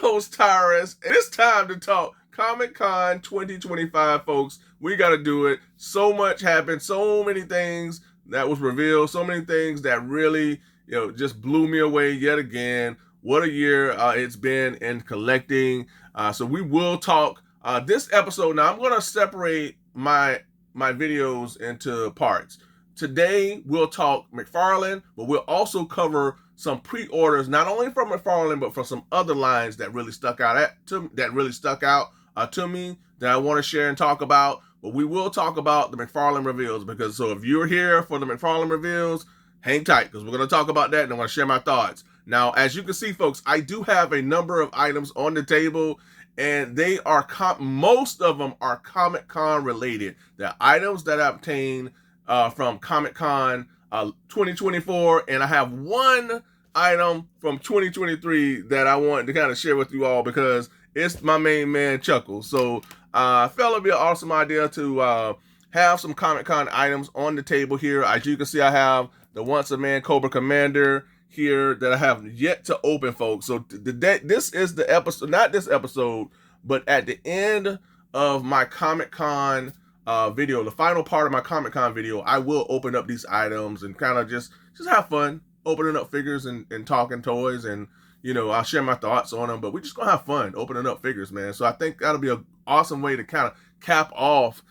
host, Tyrus, and it's time to talk Comic-Con 2025, folks. We got to do it. So much happened, so many things that was revealed, so many things that really, just blew me away yet again. What a year it's been in collecting. So we will talk this episode. Now, I'm going to separate my videos into parts. Today, we'll talk McFarlane, but we'll also cover some pre-orders, not only from McFarlane, but from some other lines that really stuck out to me that I want to share and talk about. But we will talk about the McFarlane reveals, because so if you're here for the McFarlane reveals, hang tight, because we're going to talk about that and I want to share my thoughts. Now, as you can see, folks, I do have a number of items on the table, and they are most of them are Comic-Con related. They're items that I obtained from Comic-Con 2024, and I have one item from 2023 that I wanted to kind of share with you all because it's my main man Chuckles. So I felt it'd be an awesome idea to have some Comic-Con items on the table here. As you can see, I have the Once a Man Cobra Commander here that I have yet to open, folks. So this is the episode, not this episode, but at the end of my Comic-Con video, the final part of my Comic-Con video, I will open up these items and kind of just have fun opening up figures and talking toys, and I'll share my thoughts on them, but we're just gonna have fun opening up figures, man. So I think that'll be an awesome way to kind of cap off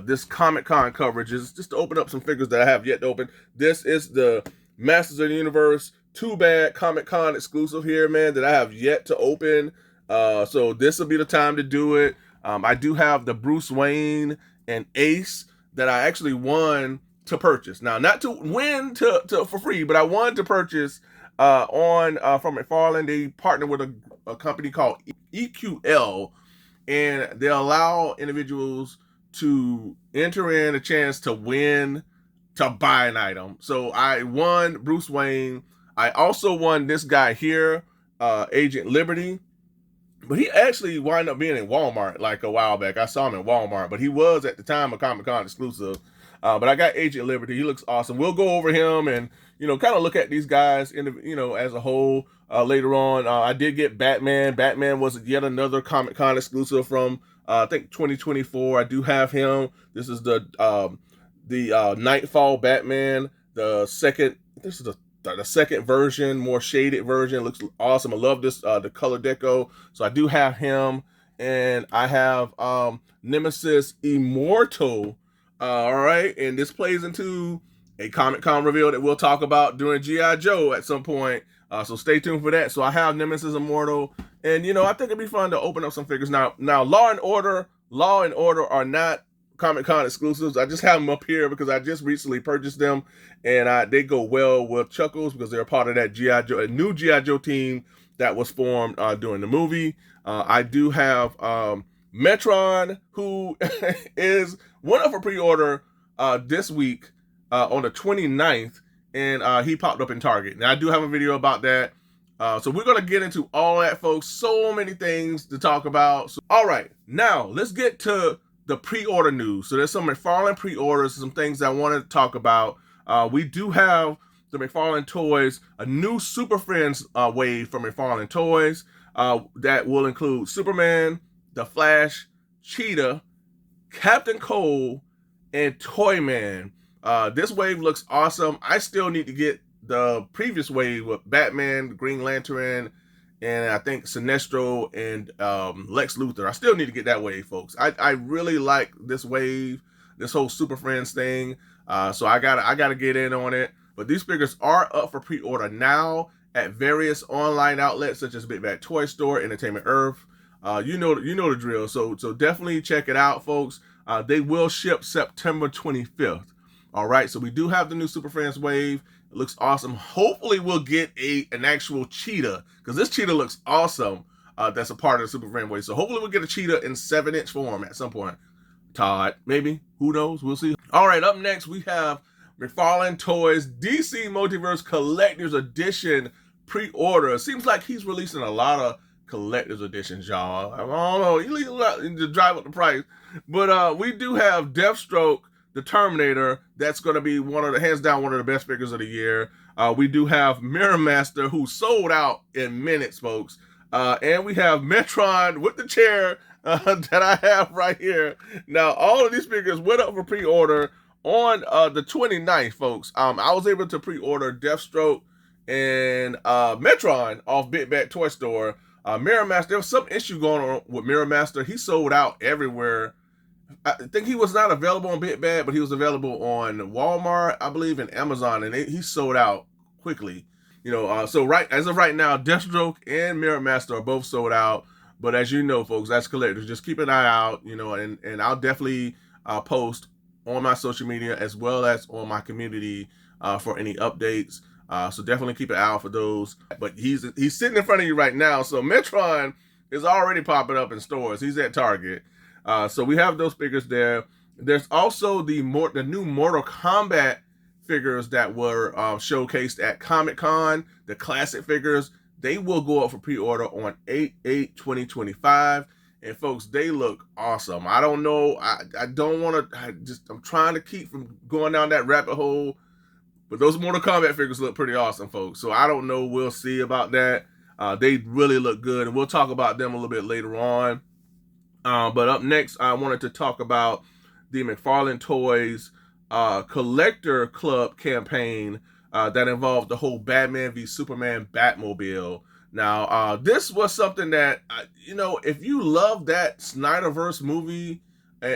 this Comic-Con coverage, is just to open up some figures that I have yet to open. This is the Masters of the Universe 2-bag Comic-Con exclusive here, man, that I have yet to open. So this will be the time to do it. I do have the Bruce Wayne and Ace that I actually won to purchase. Now, not to win for free, but I wanted to purchase from McFarlane. They partner with a company called EQL, and they allow individuals to enter in a chance to win to buy an item. So I won Bruce Wayne. I also won this guy here, Agent Liberty. But he actually wound up being in Walmart like a while back. I saw him in Walmart, but he was at the time a Comic-Con exclusive. But I got Agent Liberty. He looks awesome. We'll go over him and, kind of look at these guys as a whole later on. I did get Batman. Batman was yet another Comic-Con exclusive from, I think, 2024. I do have him. This is the Nightfall Batman. This is the second version, more shaded version. Looks awesome. I love this, the color deco. So I do have him, and I have Nemesis Immortal. All right, and this plays into a Comic-Con reveal that we'll talk about during G.I. Joe at some point. So stay tuned for that. So I have Nemesis Immortal, and I think it'd be fun to open up some figures. Now, Law and Order are not Comic-Con exclusives. I just have them up here because I just recently purchased them, and they go well with Chuckles because they're part of that a new G.I. Joe team that was formed during the movie. I do have Metron, who is one of a pre-order this week on the 29th, and he popped up in Target. Now, I do have a video about that. So we're going to get into all that, folks. So many things to talk about. So, all right, now let's get to the pre-order news. So there's some McFarlane pre-orders, some things I wanted to talk about. We do have the McFarlane Toys, a new Super Friends wave from McFarlane Toys that will include Superman, The Flash, Cheetah, Captain Cold, and Toyman. This wave looks awesome. I still need to get the previous wave with Batman, Green Lantern, and I think Sinestro and Lex Luthor. I still need to get that wave, folks. I really like this wave, this whole Super Friends thing. So I gotta get in on it. But these figures are up for pre-order now at various online outlets such as Big Bad Toy Store, Entertainment Earth. You know the drill. So definitely check it out, folks. They will ship September 25th. All right. So we do have the new Super Friends wave. It looks awesome. Hopefully we'll get an actual cheetah, because this cheetah looks awesome. That's a part of the Super Friends wave. So hopefully we'll get a cheetah in 7-inch form at some point. Todd, maybe. Who knows? We'll see. All right. Up next, we have McFarlane Toys DC Multiverse Collector's Edition pre-order. It seems like he's releasing a lot of collector's editions, y'all. I don't know. You to drive up the price. But we do have Deathstroke, the Terminator. That's going to be hands down one of the best figures of the year. We do have Mirror Master, who sold out in minutes, folks. And we have Metron with the chair that I have right here. Now, all of these figures went up for pre-order on the 29th, folks. I was able to pre-order Deathstroke and Metron off Big Bad Toy Store. Mirror Master, there was some issue going on with Mirror Master. He sold out everywhere. I think he was not available on Big Bad, but he was available on Walmart, I believe, and Amazon, and he sold out quickly. So as of right now, Deathstroke and Mirror Master are both sold out. But as you know, folks, that's collectors. Just keep an eye out, and I'll definitely post on my social media as well as on my community for any updates. So definitely keep an eye out for those. But he's sitting in front of you right now. So Metron is already popping up in stores. He's at Target. So we have those figures there. There's also the new Mortal Kombat figures that were showcased at Comic-Con. The classic figures, they will go up for pre-order on 8/8/2025. And folks, they look awesome. I don't know. I don't want to. I'm trying to keep from going down that rabbit hole. But those Mortal Kombat figures look pretty awesome, folks. So I don't know. We'll see about that. They really look good, and we'll talk about them a little bit later on. But up next, I wanted to talk about the McFarlane Toys Collector Club campaign that involved the whole Batman v Superman Batmobile. Now, this was something that, if you love that Snyderverse movie,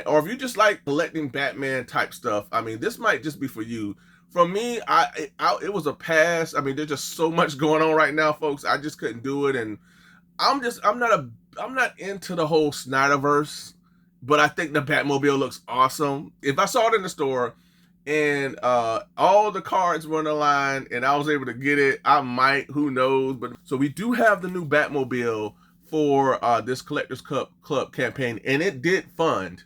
or if you just like collecting Batman type stuff, I mean, this might just be for you. For me, it was a pass. I mean, there's just so much going on right now, folks. I just couldn't do it, and I'm not into the whole Snyderverse, but I think the Batmobile looks awesome. If I saw it in the store and all the cards were on the line and I was able to get it, I might, who knows. But so we do have the new Batmobile for this Collectors Club campaign, and it did fund.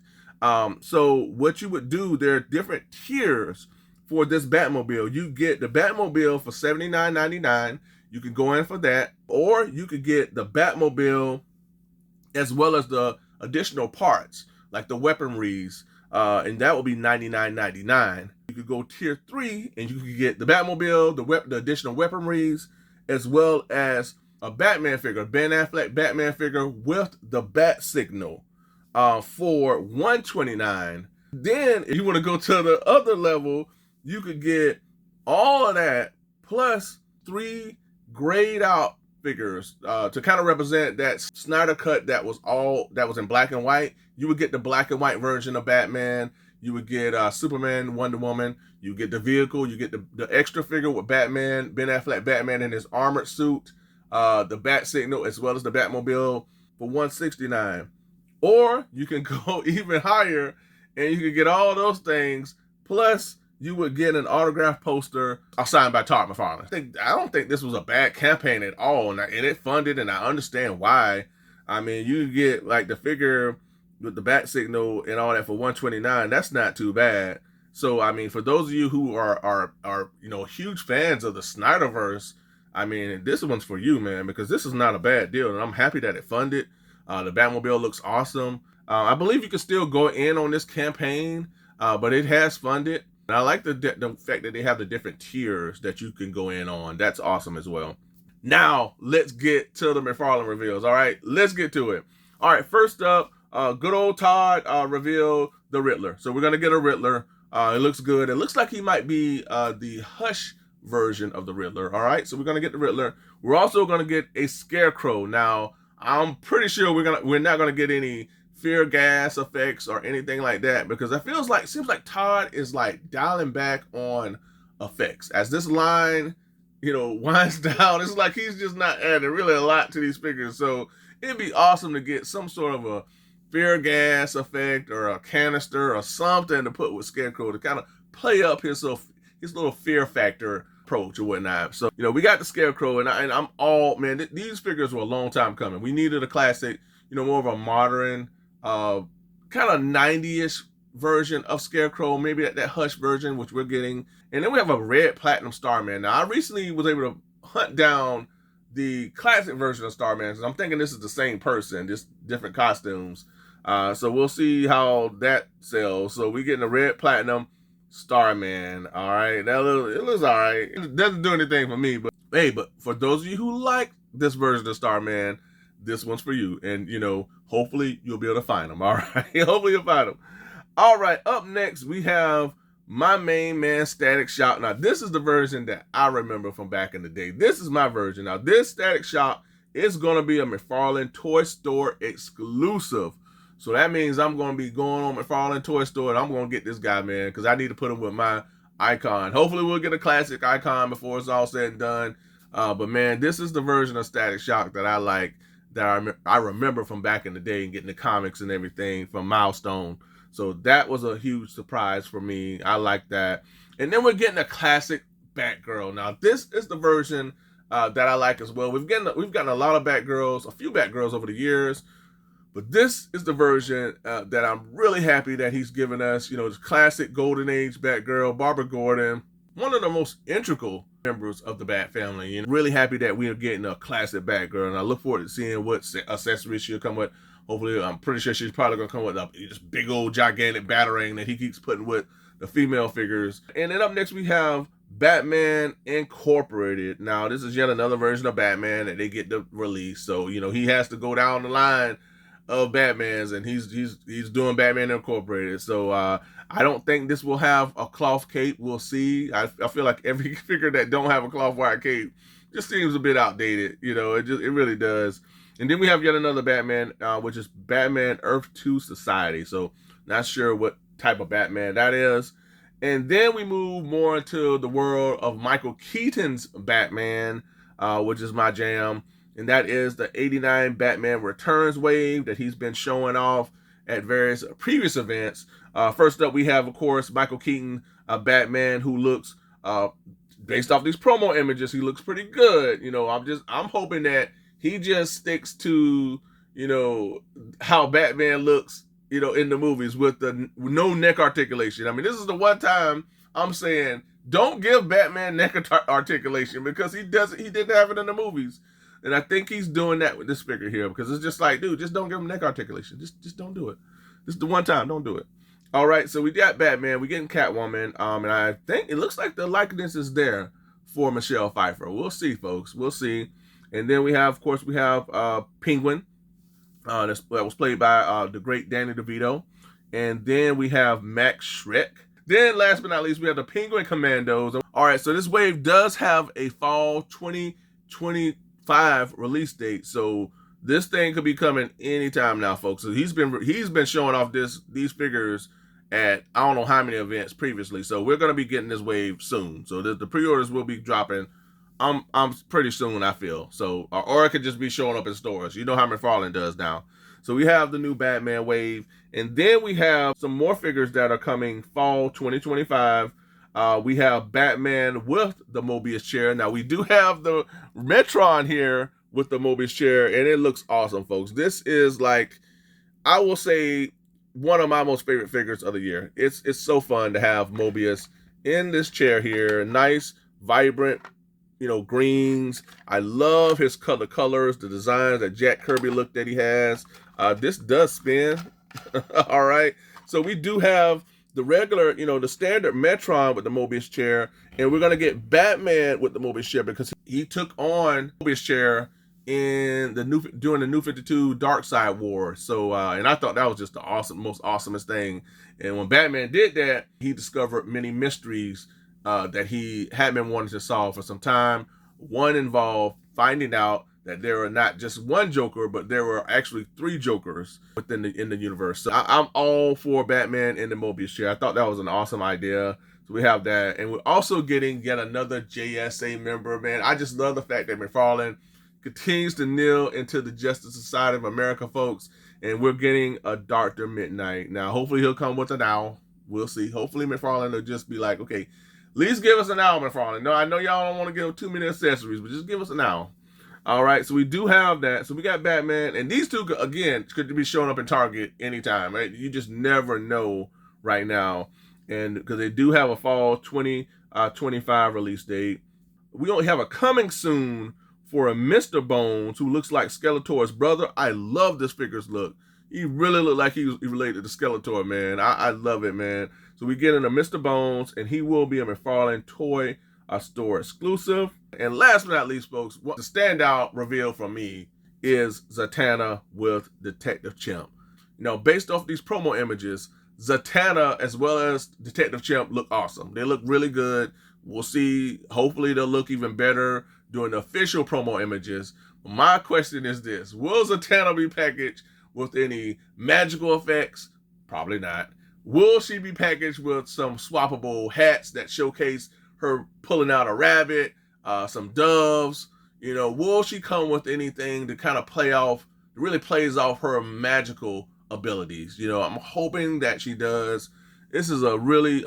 So what you would do, there are different tiers for this Batmobile. You get the Batmobile for $79.99. You can go in for that, or you could get the Batmobile as well as the additional parts, like the weaponries, and that will be $99.99. You could go tier 3, and you could get the Batmobile, the additional weaponries, as well as a Batman figure, Ben Affleck Batman figure with the bat signal for $129. Then, if you want to go to the other level, you could get all of that plus 3 grayed out figures to kind of represent that Snyder cut that was in black and white. You would get the black and white version of Batman. You would get Superman, Wonder Woman. You get the vehicle. You get the extra figure with Batman, Ben Affleck Batman in his armored suit, the bat signal, as well as the Batmobile for $169. Or you can go even higher and you can get all those things, plus you would get an autographed poster signed by Todd McFarlane. I don't think this was a bad campaign at all, and it funded, and I understand why. I mean, you get like the figure with the bat signal and all that for $129. That's not too bad. So, I mean, for those of you who are huge fans of the Snyderverse, I mean, this one's for you, man, because this is not a bad deal, and I'm happy that it funded. The Batmobile looks awesome. I believe you can still go in on this campaign, but it has funded. And I like the fact that they have the different tiers that you can go in on. That's awesome as well. Now, let's get to the McFarlane reveals. All right, let's get to it. All right, first up, good old Todd revealed the Riddler. So we're going to get a Riddler. It looks good. It looks like he might be the Hush version of the Riddler. All right, so we're going to get the Riddler. We're also going to get a Scarecrow. Now, I'm pretty sure we're not going to get any fear gas effects or anything like that, because it seems like Todd is like dialing back on effects as this line winds down. It's like he's just not adding really a lot to these figures. So it'd be awesome to get some sort of a fear gas effect or a canister or something to put with Scarecrow to kind of play up his little fear factor approach or whatnot. So we got the Scarecrow, and I'm all, man, these figures were a long time coming. We needed a classic, more of a modern kind of 90-ish version of Scarecrow, maybe that Hush version, which we're getting. And then we have a red platinum Starman. Now, I recently was able to hunt down the classic version of Starman, so I'm thinking this is the same person, just different costumes. So we'll see how that sells. So we're getting a red platinum Starman. All right, it looks all right. It doesn't do anything for me, but hey, but for those of you who like this version of Starman, this one's for you. And, hopefully you'll be able to find them. All right. Hopefully you'll find them. All right. Up next, we have my main man, Static Shock. Now, this is the version that I remember from back in the day. This is my version. Now, this Static Shock is going to be a McFarlane Toy Store exclusive. So that means I'm going to be going on McFarlane Toy Store and I'm going to get this guy, man, because I need to put him with my icon. Hopefully we'll get a classic icon before it's all said and done. But man, this is the version of Static Shock that I like, that I remember from back in the day and getting the comics and everything from Milestone. So that was a huge surprise for me. I like that. And then we're getting a classic Batgirl. Now this is the version that I like as well. We've gotten a lot of Batgirls, a few Batgirls over the years. But this is the version that I'm really happy that he's given us. This classic Golden Age Batgirl, Barbara Gordon, one of the most integral members of the Bat family. And really happy that we are getting a classic Batgirl. And I look forward to seeing what accessories she'll come with. Hopefully, I'm pretty sure she's probably going to come with this big old gigantic batarang that he keeps putting with the female figures. And then up next, we have Batman Incorporated. Now, this is yet another version of Batman that they get to release. So, he has to go down the line of Batman's, and he's doing Batman Incorporated. So I don't think this will have a cloth cape. We'll see. I feel like every figure that don't have a cloth white cape just seems a bit outdated. It really does. And then we have yet another Batman, which is Batman Earth 2 Society. So not sure what type of Batman that is. And then we move more into the world of Michael Keaton's Batman, which is my jam. And that is the 89 Batman Returns wave that he's been showing off at various previous events. First up, we have, of course, Michael Keaton, Batman, who looks, based off these promo images, he looks pretty good. I'm hoping that he just sticks to, how Batman looks, in the movies with no neck articulation. I mean, this is the one time I'm saying, don't give Batman neck articulation, because he didn't have it in the movies. And I think he's doing that with this figure here, because it's just like, dude, just don't give him neck articulation. Just don't do it. This is the one time. Don't do it. All right, so we got Batman. We're getting Catwoman. And I think it looks like the likeness is there for Michelle Pfeiffer. We'll see, folks. We'll see. And then we have, of course, Penguin. That was played by the great Danny DeVito. And then we have Max Schreck. Then, last but not least, we have the Penguin Commandos. All right, so this wave does have a fall 2025 release date, so this thing could be coming anytime now, folks. So he's been showing off these figures at I don't know how many events previously. So we're gonna be getting this wave soon. So the pre-orders will be dropping. I'm pretty soon, I feel. So or it could just be showing up in stores. You know how McFarlane does now. So we have the new Batman wave, and then we have some more figures that are coming fall 2025. We have Batman with the Mobius chair. Now, we do have the Metron here with the Mobius chair, and it looks awesome, folks. This is, like, I will say, one of my most favorite figures of the year. It's so fun to have Mobius in this chair here. Nice, vibrant, greens. I love his colors, the designs, that Jack Kirby look that he has. This does spin. All right. So we do have the regular, the standard Metron with the Mobius chair, and we're going to get Batman with the Mobius chair because he took on Mobius chair during the New 52 Darkseid War. So, and I thought that was just the most awesomest thing. And when Batman did that, he discovered many mysteries that he had been wanting to solve for some time. One involved finding out that there are not just one Joker, but there were actually 3 Jokers in the universe. So I'm all for Batman in the Mobius chair. I thought that was an awesome idea. So we have that. And we're also getting yet another JSA member, man. I just love the fact that McFarlane continues to kneel into the Justice Society of America, folks. And we're getting a Dr. Midnight. Now, hopefully he'll come with an owl. We'll see. Hopefully McFarlane will just be like, okay, at least give us an owl, McFarlane. No, I know y'all don't want to give too many accessories, but just give us an owl. All right, so we do have that. So we got Batman, and these two, again, could be showing up in Target anytime, right? You just never know right now. And because they do have a fall 2025 release date. We only have a coming soon for a Mr. Bones, who looks like Skeletor's brother. I love this figure's look. He really looked like he related to Skeletor, man. I love it, man. So we get in a Mr. Bones, and he will be a McFarlane Toy Store exclusive. And last but not least, folks, the standout reveal from me is Zatanna with Detective Chimp. You know, based off these promo images, Zatanna as well as Detective Chimp look awesome. They look really good. We'll see. Hopefully they'll look even better during the official promo images. My question is this: will Zatanna be packaged with any magical effects? Probably not. Will she be packaged with some swappable hats that showcase her pulling out a rabbit, some doves? You know, will she come with anything to kind of really plays off her magical abilities? You know, I'm hoping that she does. This is a really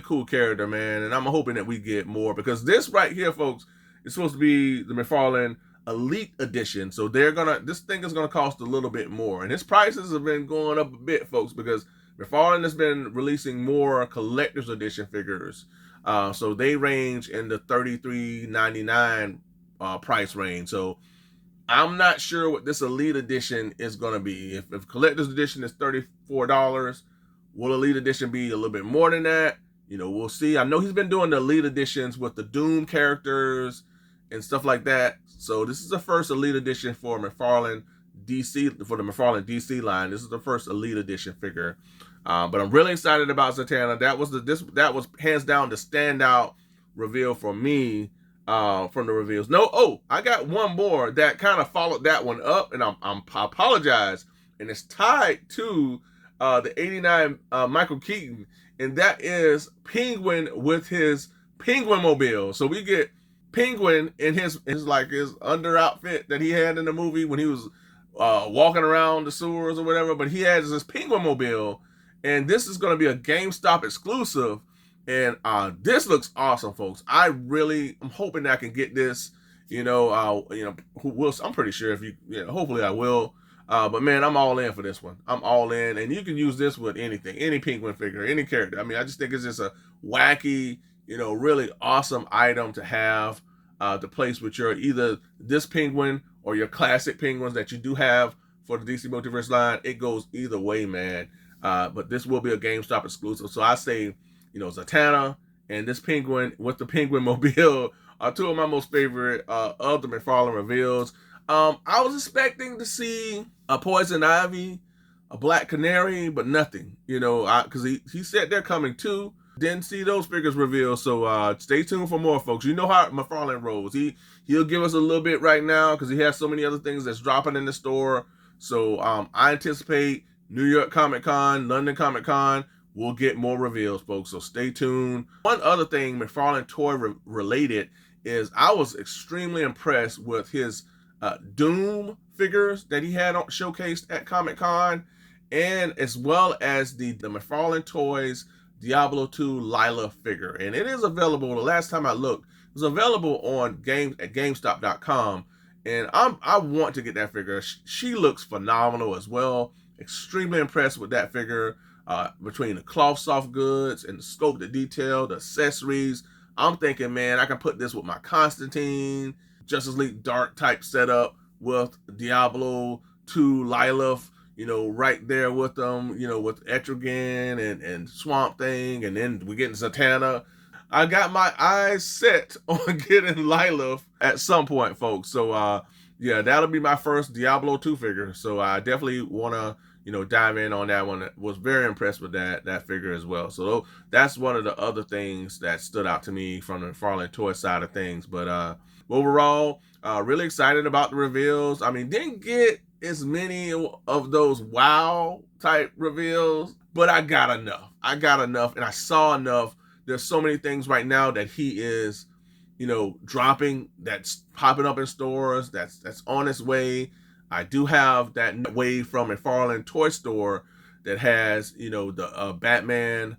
cool character, man, and I'm hoping that we get more, because this right here, folks, is supposed to be the McFarlane Elite Edition. So this thing is gonna cost a little bit more, and its prices have been going up a bit, folks, because McFarlane has been releasing more collector's edition figures. So they range in the $33.99 price range. So I'm not sure what this Elite Edition is going to be. If collector's edition is $34, will Elite Edition be a little bit more than that? You know, we'll see. I know he's been doing the Elite Editions with the Doom characters and stuff like that. So this is the first Elite Edition for McFarlane DC, for the McFarlane DC line. This is the first Elite Edition figure. But I'm really excited about Zatanna. That was hands down the standout reveal for me from the reveals. I got one more that kind of followed that one up, and I apologize. And it's tied to the '89 Michael Keaton, and that is Penguin with his Penguin mobile. So we get Penguin in his under outfit that he had in the movie when he was walking around the sewers or whatever. But he has his Penguin mobile. And this is going to be a GameStop exclusive. And this looks awesome, folks. I'm hoping that I can get this. I'm pretty sure hopefully I will. But man, I'm all in for this one. I'm all in. And you can use this with anything, any Penguin figure, any character. I mean, I just think it's just a wacky, really awesome item to have to place with your either this Penguin or your classic Penguins that you do have for the DC Multiverse line. It goes either way, man. But this will be a GameStop exclusive. So I say, Zatanna and this Penguin with the Penguin mobile are two of my most favorite of the McFarlane reveals. I was expecting to see a Poison Ivy, a Black Canary, but nothing, because he said they're coming too. Didn't see those figures revealed. So stay tuned for more, folks. You know how McFarlane rolls. He'll give us a little bit right now because he has so many other things that's dropping in the store. So I anticipate New York Comic Con, London Comic Con, we'll get more reveals, folks. So stay tuned. One other thing McFarlane Toy related is I was extremely impressed with his Doom figures that he had showcased at Comic Con, and as well as the McFarlane Toys Diablo 2 Lila figure. And it is available. The last time I looked, it was available at GameStop.com. And I want to get that figure. She looks phenomenal as well. Extremely impressed with that figure, between the cloth soft goods and the scope, the detail, the accessories. I'm thinking, man, I can put this with my Constantine, Justice League Dark type setup with Diablo 2 Lilith, right there with them, with Etrigan and Swamp Thing, and then we're getting Zatanna. I got my eyes set on getting Lilith at some point, folks. So, yeah, that'll be my first Diablo 2 figure. So I definitely want to, dive in on that one. Was very impressed with that figure as well. So that's one of the other things that stood out to me from the McFarlane Toy side of things. But overall, really excited about the reveals. I mean, didn't get as many of those wow type reveals, but I got enough. And I saw enough. There's so many things right now that he is, dropping, that's popping up in stores, that's on its way. I do have that wave from McFarlane Toy Store that has, the Batman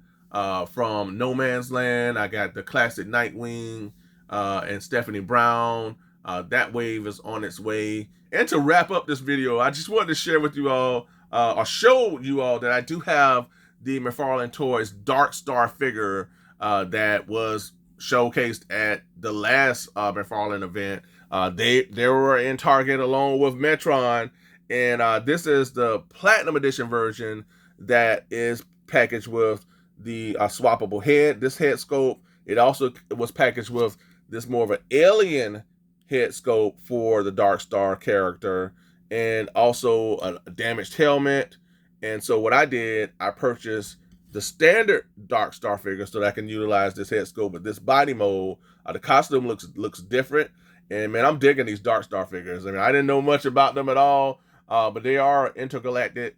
from No Man's Land. I got the classic Nightwing and Stephanie Brown. That wave is on its way. And to wrap up this video, I just wanted to share with you all, or show you all, that I do have the McFarlane Toys Dark Star figure that was showcased at the last McFarlane event. They were in Target along with Metron, and this is the Platinum Edition version that is packaged with the swappable head. This head scope, it also was packaged with this more of an alien head scope for the Dark Star character, and also a damaged helmet. And so what I did, I purchased the standard Dark Star figure so that I can utilize this head sculpt. But this body mold, the costume looks different. And man, I'm digging these Dark Star figures. I mean, I didn't know much about them at all, but they are intergalactic,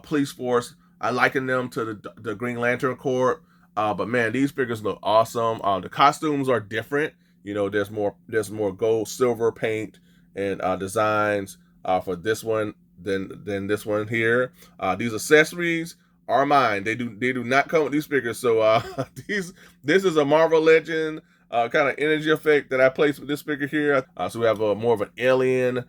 police force. I liken them to the Green Lantern Corps. But man, these figures look awesome. The costumes are different. There's more gold, silver paint and designs for this one than this one here. These accessories are mine. They do not come with these figures. So this is a Marvel Legend kind of energy effect that I placed with this figure here. So we have more of an alien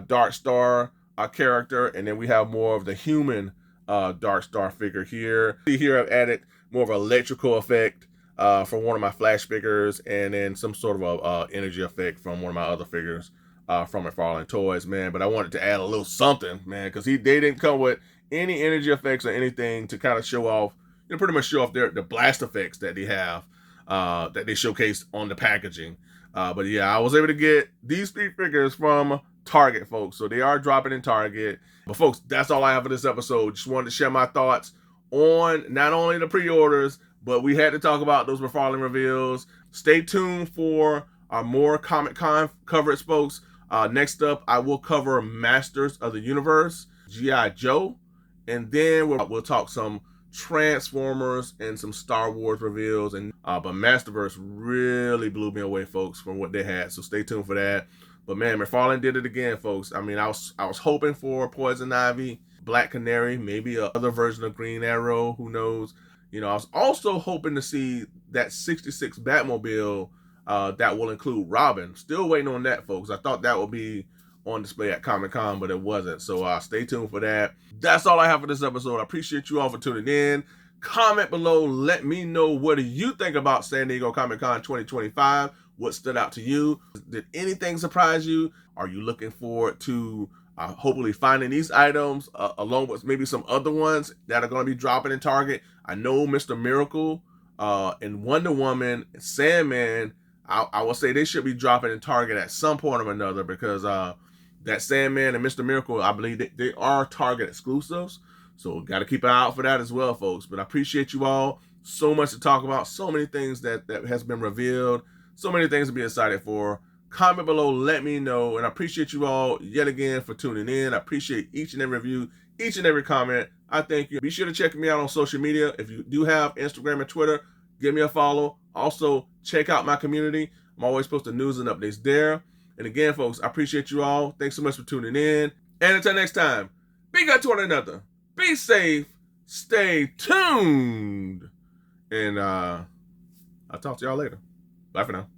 Dark Star character, and then we have more of the human Dark Star figure here. See here, I've added more of an electrical effect for one of my Flash figures, and then some sort of a energy effect from one of my other figures from McFarlane Toys, man. But I wanted to add a little something, man, because they didn't come with any energy effects or anything to kind of show off, pretty much show off the blast effects that they have, that they showcased on the packaging. But yeah, I was able to get these 3 figures from Target, folks. So they are dropping in Target. But folks, that's all I have for this episode. Just wanted to share my thoughts on not only the pre-orders, but we had to talk about those McFarlane reveals. Stay tuned for more Comic-Con coverage, folks. Next up, I will cover Masters of the Universe, G.I. Joe, and then we'll talk some Transformers and some Star Wars reveals. And but Masterverse really blew me away, folks, from what they had. So stay tuned for that. But man, McFarlane did it again, folks. I mean, I was hoping for Poison Ivy, Black Canary, maybe another version of Green Arrow. Who knows? I was also hoping to see that 66 Batmobile that will include Robin. Still waiting on that, folks. I thought that would be on display at Comic-Con, but it wasn't. So stay tuned for that. That's all I have for this episode. I appreciate you all for tuning in. Comment below. Let me know, what do you think about San Diego Comic-Con 2025? What stood out to you? Did anything surprise you? Are you looking forward to hopefully finding these items along with maybe some other ones that are going to be dropping in Target? I know Mr. Miracle and Wonder Woman, Sandman, I will say they should be dropping in Target at some point or another, because that Sandman and Mr. Miracle, I believe they are Target exclusives. So got to keep an eye out for that as well, folks. But I appreciate you all. So much to talk about. So many things that has been revealed. So many things to be excited for. Comment below. Let me know. And I appreciate you all yet again for tuning in. I appreciate each and every review, each and every comment. I thank you. Be sure to check me out on social media. If you do have Instagram and Twitter, give me a follow. Also, check out my community. I'm always posting news and updates there. And again, folks, I appreciate you all. Thanks so much for tuning in. And until next time, be good to one another. Be safe. Stay tuned. And I'll talk to y'all later. Bye for now.